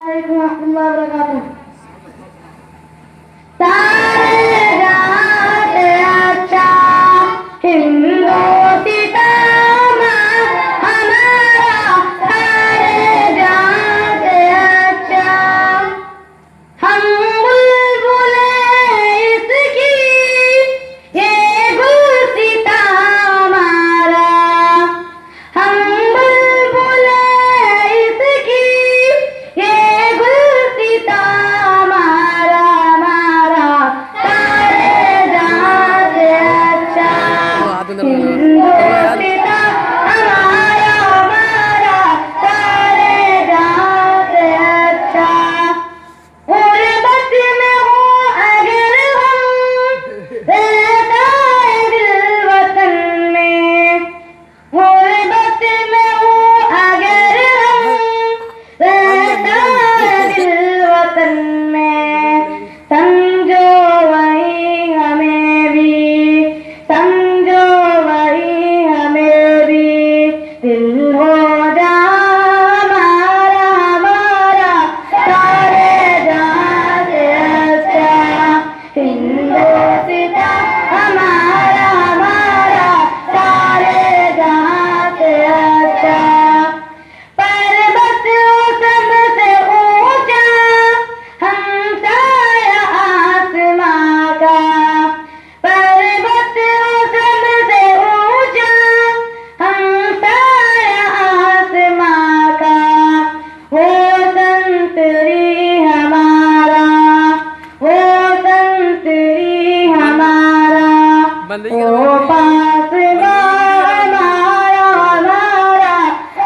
वालेकुम warahmatullahi wabarakatuh. सारे रात अच्छा हिंदोस्तां हमारा सारे रात अच्छा हम बुलबुले इसकी ये गुलसिता हमारा हम बुलबुले इसकी ये गुलसिता हमारा हमारा सारे रात अच्छा हिंदोस्तां हमारा हमारा सारे रात अच्छा गुर्बत में हो अगर हम रहता है दिल वतन में गुर्बत में हो अगर हम रहता है दिल वतन में समझो वही हमें भी समझो वही हमें भी दिल हो जा हमारा हमारा सारे रात अच्छा हिंदोस्तां हमारा हमारा सारे रात अच्छा पर्वत सबसे ऊंचा हमसाया आसमां का पर्वत सबसे ऊंचा हमसाया आसमां का वो संतरी हमारा वो संतरी हमारा वो पासबां हमारा हमारा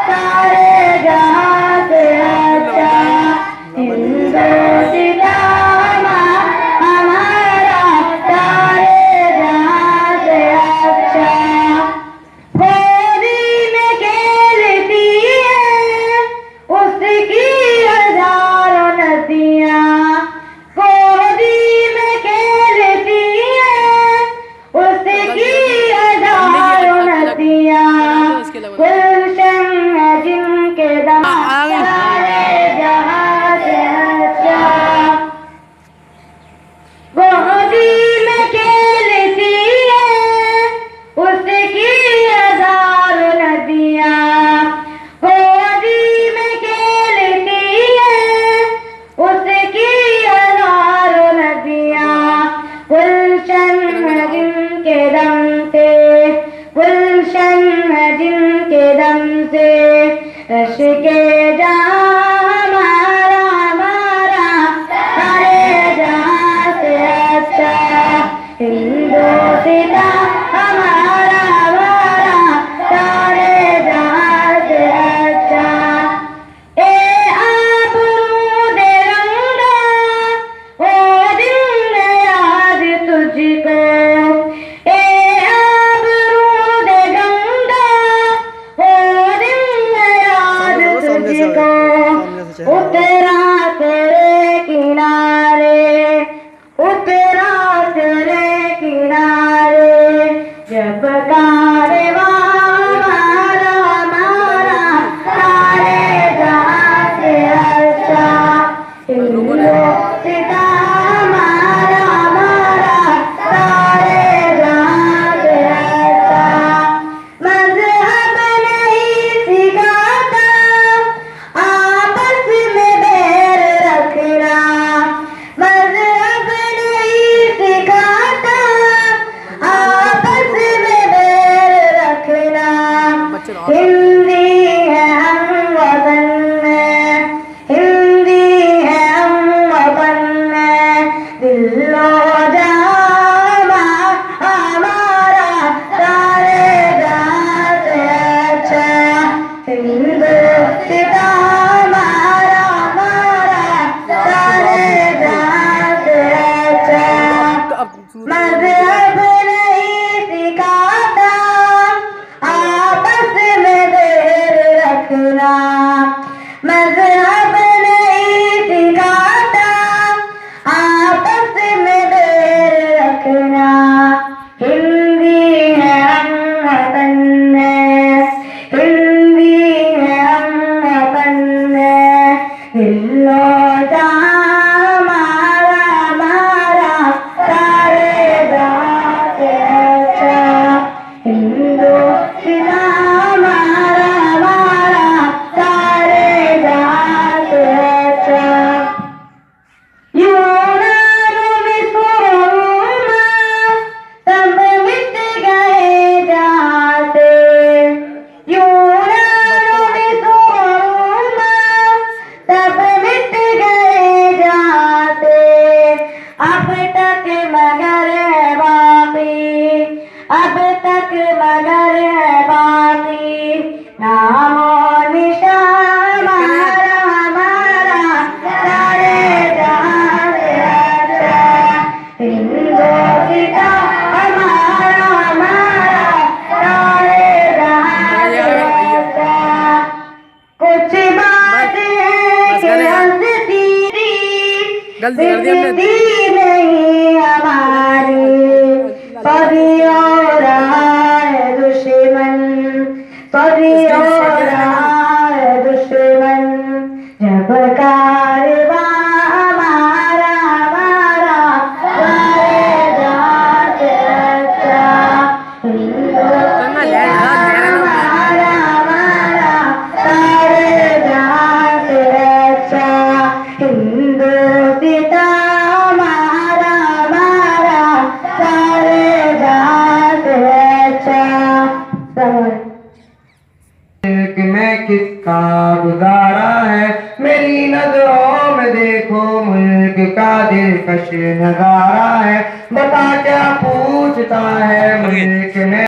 सारे जहां से अच्छा हिंदोस्तां हमारा सारे जहां से अच्छा गोदी में खेलती है उसकी हजारों नदियाँ गोदी में खेलती है उसकी हजारों नदियाँ गुलशन है जिनके दम सारे जहां से अच्छा गोदी में खेलती है उसकी हजारों नदियाँ गोदी में खेलती है उसकी हजारों नदियाँ गुलशन है जिनके दम से गुलशन है जिनके दम से रश के हमारा हमारा सारे जहां से अच्छा हिंदोस्तां हमारा हमारा सारे जहां से अच्छा ए आबरूद रंगा ओ दिन याद तुझको ए आबरूद गंगा ओ दिन याद तुझको उतरा तेरे किनारे उतरा तेरे किनारे जब कारवां हमारा हमारा सारे जहां से अच्छा हिंदोस्तां हमारा हमारा सारे जहां से अच्छा मज़हब नहीं सिखाता आपस में लौटा हमारा हमारा सारे जात अच्छा हिंदुस्तान हमारा हमारा सारे जात अच्छा यूनान मिस्र सब मिट गए जाते यूनान मिस्र सब मिट गए जाते अब तक मगर है बाकी अब तक मगर है बाकी नामो निशान हमारा हमारा सारे जहां से अच्छा हिंदुस्तान हमारा हमारा सारे जहां से अच्छा कुछ बात है कि हंसती जिंदगी नहीं हमारी सभी हो रहा है दुश्मन सभी हो रहा है दुश्मन जब कारवां हमारा हमारा सारे जात अच्छा हिंदुस्तान हमारा हमारा सारे जात अच्छा हिंदुस्तान हमारा हमारा सारे जात अच्छा मुल्क में किसका गुजारा है मेरी नजरों में देखो मुल्क का दिलकश नजारा है बता क्या पूछता है मुल्क में